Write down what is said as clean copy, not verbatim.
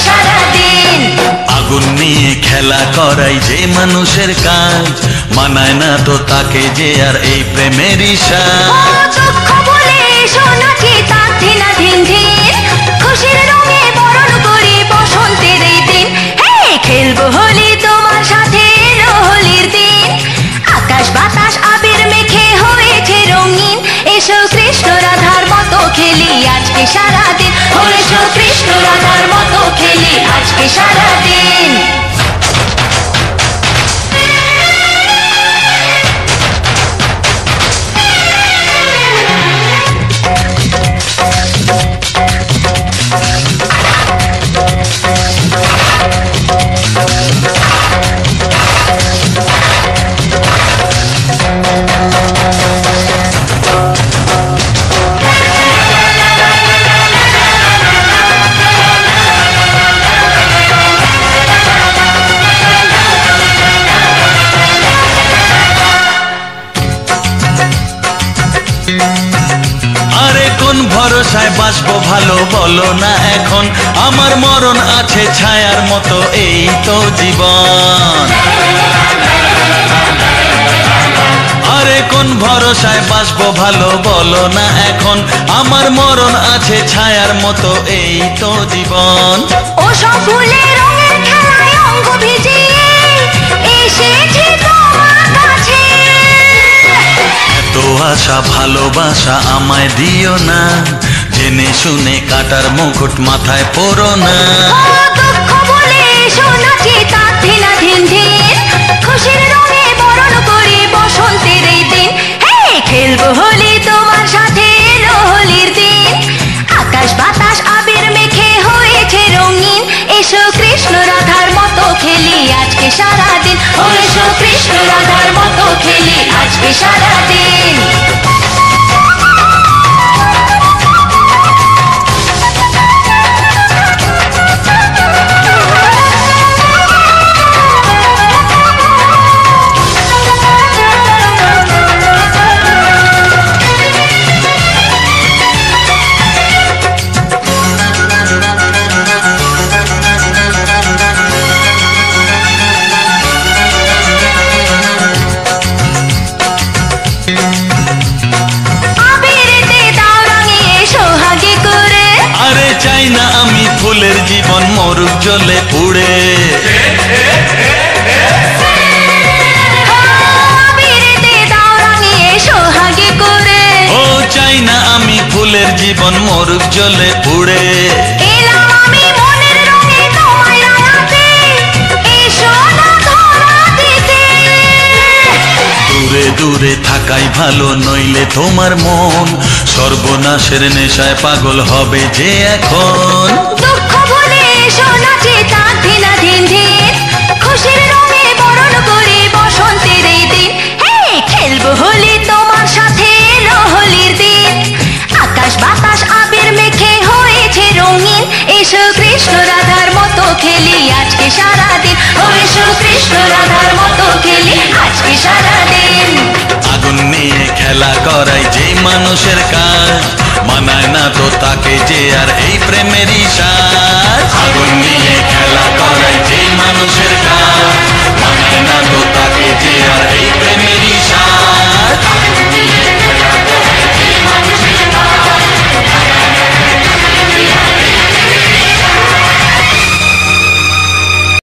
সারাদিন। আগুন নিয়ে খেলা করাই যে মানুষের কাজ, মানায় না তো তাকে যে আর এই প্রেমেরই সাজ। দুঃখ বলে এসো নাচি তার ধিনা ধিন ধিন, খুশির রঙে বরণ করি বসন্তের এই দিন। হে খেলবো হোলি তোমার সাথে, এলো হোলির দিন। আকাশ বাতাস আবির মেখে হয়েছে রঙিন, এসো কৃষ্ণ রাধার মতো খেলি আজকে সারাদিন। এসো কৃষ্ণ রাধার মতো খেলি আজকে সারাদিন। আরে কোন ভরসায় বাঁচবো ভালো বলো না এখন, আমার মরণ আছে ছায়ার মতো এই তো জীবন। আরে কোন ভরসায় বাঁচবো ভালো বলো না এখন, আমার মরণ আছে ছায়ার মতো এই তো জীবন। ও সব ফুলে রঙের খেলায় অঙ্গ ভিজিয়ে এসেছি তোমার কাছে। এত আশা ভালোবাসা আমায় দিও না, জেনে শুনে কাটার মুকুট মাথায় পরো না। দুঃখ বলে এসো নাচি তার ধিনা ধিন ধিন, খুশির রঙে বরণ করি বসন্তের এই দিন। হে খেলবো হোলি তোমার সাথে, এলো হোলির দিন। আকাশ বাতাস আবির মেখে হয়েছে রঙিন, এসো কৃষ্ণ রাধার মতো খেলি আজকে সারাদিন। এসো কৃষ্ণ রাধার মতো খেলি আজকে সারাদিন। আরে চাই না আমি ফুলের জীবন মরুক জলে পুড়ে। ও চাই না আমি ফুলের জীবন মরুক জলে পুড়ে। দূরে দূরে থাকাই ভালো, নইলে তোমার মন সর্বনাশের নেশায় পাগল হবে যে এখন। দুঃখ ভুলে এসো নাচি তার ধিনা ধিন ধিন, খুশির রঙে বরণ করি বসন্তের এই দিন। হে খেলবো হোলি তোমার সাথে, এলো হোলির দিন। আকাশ বাতাস আবির মেখে হয়েছে রঙিন, এসো কৃষ্ণ রাধার মতো খেলি আজকে সারাদিন। এসো কৃষ্ণ রাধার মতো খেলি আজকে সারাদিন। আগুন নিয়ে খেলা করাই যে মানুষের কাজ, মানায় না তো তাকে যে আর এই প্রেমেরই সাজ। আগুন নিয়ে খেলা করাই যে মানুষের